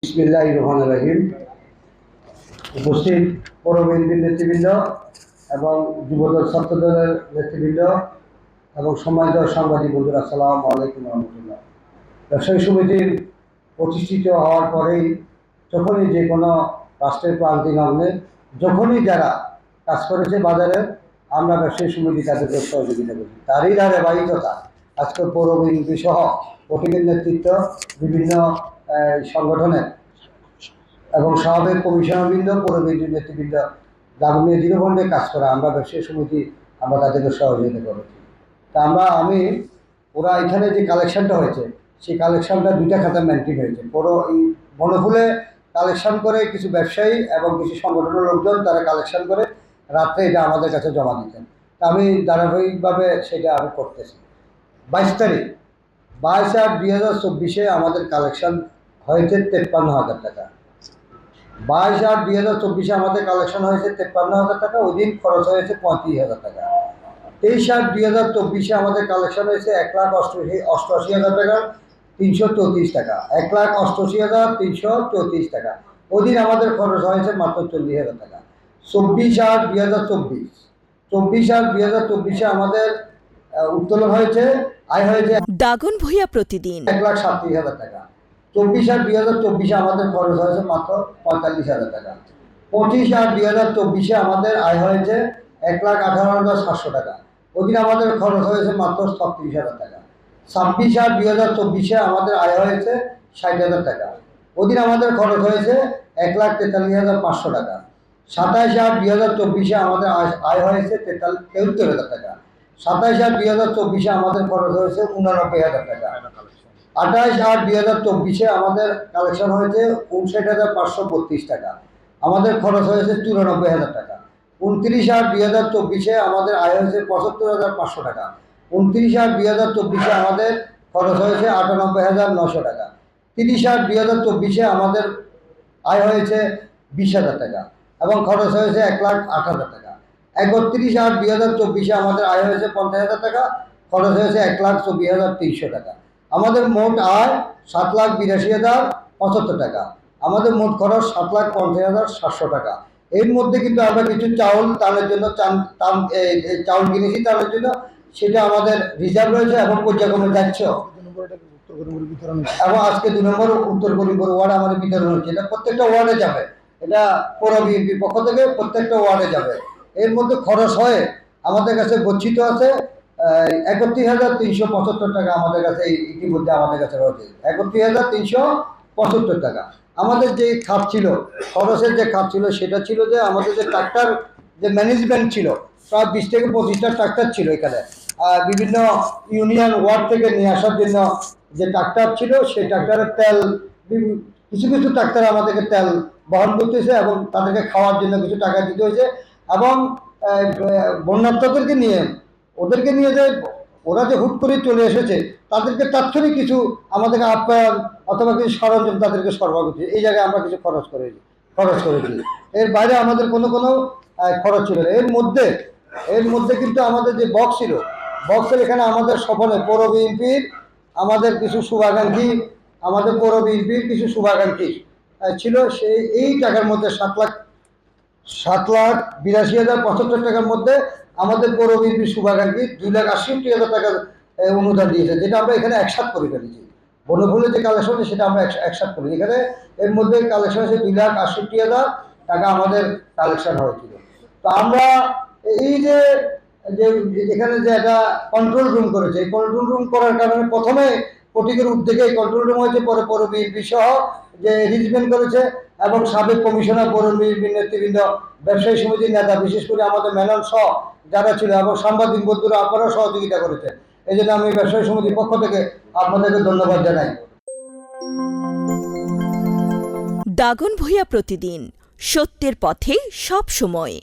বিসমিল্লাহির রহমানির রহিম। উপস্থিত পৌর বিএনপির নেতৃবৃন্দ এবং যুবদল ছাত্রদলের নেতৃবৃন্দ এবং সম্মানিত সাংবাদিক বন্ধুরা, আসসালামু আলাইকুম রহমতুল্লাহ। ব্যবসায়ী সমিতির প্রতিষ্ঠিত হওয়ার পরেই যখনই যে কোনো রাষ্ট্রের প্রান্তিক লগ্নে যখনই যারা কাজ করেছে বাজারে, আমরা ব্যবসায়ী সমিতি তাদেরকে সহযোগিতা করি। তারই ধারাবাহিকতা আজকে পৌর বিএনপি সহ প্রতীকের নেতৃত্ব বিভিন্ন সংগঠনের এবং সাবেক কমিশনারবৃন্দ, পৌর বিএনপির নেতৃবৃন্দ গ্রামীণ দৃঢ়কণ্ঠে কাজ করা আমরা ব্যবসায়ী সমিতি আমরা তাদেরকে সহযোগিতা করেছি। তা আমি ওরা এখানে যে কালেকশনটা হয়েছে সেই কালেকশনটা দুইটা খাতা মেনটেন হয়েছে। পুরো এই বনফুলে কালেকশন করে কিছু ব্যবসায়ী এবং কিছু সংগঠনের লোকজন তারা কালেকশন করে রাত্রে এটা আমাদের কাছে জমা দিতেন। তা আমি ধারাবাহিকভাবে সেটা আমি করতেছি। 22/8/2024 আমাদের কালেকশন হয়েছে 53,000 টাকা। 22/8/2024 আমাদের কালেকশন হয়েছে 53,000 টাকা। ওই দিন খরচ হয়েছে 35,000 টাকা। 23/8/2024 আমাদের কালেকশন হয়েছে 1,88,000 টাকা 334 টাকা। 1,88,334 টাকা। ওই দিন আমাদের খরচ হয়েছে মাত্র 40,000 টাকা। 24/8/2024 আমাদের উত্তোলন হয়েছে, আয় হয়েছে দাগন ভূঁইয়া প্রতিদিন 1,37,000 টাকা। 24/8/2024 আমাদের খরচ হয়েছে মাত্র 45,000 টাকা। 25/8/2024 আমাদের আয় হয়েছে 1,18,700 টাকা। ওদিন আমাদের খরচ হয়েছে মাত্র 36,000 টাকা। 26/8/2024 আমাদের আয় হয়েছে 60,000 টাকা। ওদিন আমাদের খরচ হয়েছে 1,43,500 টাকা। 27/8/2024 আমাদের আয় হয়েছে 73,000 টাকা। 27/8/2024 আমাদের খরচ হয়েছে 89,000 টাকা। 28/8/2024 আমাদের কালেকশন হয়েছে 59,532 টাকা। আমাদের খরচ হয়েছে 94,000 টাকা। 29/8/2024 আমাদের আয় হয়েছে 75,500 টাকা। 29/8/2024 আমাদের খরচ হয়েছে 98,900 টাকা। 30/8/2024 আমাদের আয় হয়েছে 20,000 টাকা এবং খরচ হয়েছে 1,08,000 টাকা। 31/8/2024 আমাদের আয় হয়েছে 50,000 টাকা, খরচ হয়েছে 1,24,300 টাকা। আমাদের মোট আয় 7,82,075 টাকা। আমাদের মোট খরচ 7,50,700 টাকা। এর মধ্যে কিন্তু আমরা কিছু চাউল টানের জন্য চাউল কিনেছি টানের জন্য, সেটা আমাদের রিজার্ভ রয়েছে এবং পর্যায়ক্রমে যাচ্ছে এবং আজকে 2 নম্বর উত্তর করিমপুর ওয়ার্ড আমাদের বিতরণ হচ্ছে। এটা প্রত্যেকটা ওয়ার্ডে যাবে, এটা পৌর বিএনপির পক্ষ থেকে প্রত্যেকটা ওয়ার্ডে যাবে। এর মধ্যে খরচ হয়ে আমাদের কাছে গচ্ছিত আছে 31,375 টাকা। আমাদের কাছে ইতিমধ্যে আমাদের কাছে রয়েছে 31,375 টাকা। আমাদের যে খাত ছিল, খরচের যে খাত ছিল, সেটা ছিল যে আমাদের যে ট্রাক্টর যে ম্যানেজমেন্ট ছিল, প্রায় 20 থেকে 25টা ট্রাক্টর ছিল এখানে। বিভিন্ন ইউনিয়ন ওয়ার্ড থেকে নিয়ে আসার জন্য যে ট্রাক্টর ছিল, সেই ট্রাক্টরের তেল কিছু কিছু ট্রাক্টর আমাদেরকে তেল বহন করতেছে এবং তাদেরকে খাওয়ার জন্য কিছু টাকা দিতে হয়েছে। এবং বন্যার্থদেরকে নিয়ে ওদেরকে নিয়ে যে ওরা যে হুট করে চলে এসেছে, তাদেরকে তাৎক্ষণিক কিছু আমাদেরকে আপ্যায়ন অথবা কিছু সরঞ্জাম তাদেরকে সরবরাহ করছে। এই জায়গায় আমরা কিছু খরচ করেছি। এর বাইরে আমাদের কোনো খরচ ছিল না। এর মধ্যে কিন্তু আমাদের যে বক্স ছিল, বক্সের এখানে আমাদের স্বপনে পৌর বিএনপির আমাদের কিছু শুভাকাঙ্ক্ষী ছিল। এই টাকার মধ্যে 7,82,075 টাকার মধ্যে আমাদের পৌর বিএনপির শুভাকাঙ্ক্ষী 2,68,000 টাকার অনুদান দিয়েছে, যেটা আমরা এখানে একসাথ করে ফেলেছি। বনফুলে যে কালেকশন সেটা আমরা একসাথ করি। এখানে এর মধ্যে কালেকশন হয়েছে 2,68,000 টাকা আমাদের কালেকশন হয়েছিল। তো আমরা এই যে এখানে যে একটা কন্ট্রোল রুম করেছে, এই কন্ট্রোল রুম করার কারণে প্রথমে প্রতীকের উদ্যোগে এই কন্ট্রোল রুম হয়েছে, পরে পৌর বিএনপি সহ যে অ্যারেঞ্জমেন্ট করেছে এবং সাবেক কমিশনার, পৌর বিএনপির নেতৃবৃন্দ, ব্যবসায়ী সমিতির নেতা, বিশেষ করে আমাদের মেনন সহ যারা ছিল এবং সাংবাদিক বন্ধুরা, আপনারাও সহযোগিতা করেছেন। এই জন্য আমি ব্যবসায়ী সমিতির পক্ষ থেকে আপনাদেরকে ধন্যবাদ জানাই। দাগন ভূঁইয়া প্রতিদিন, সত্যের পথে সব সময়।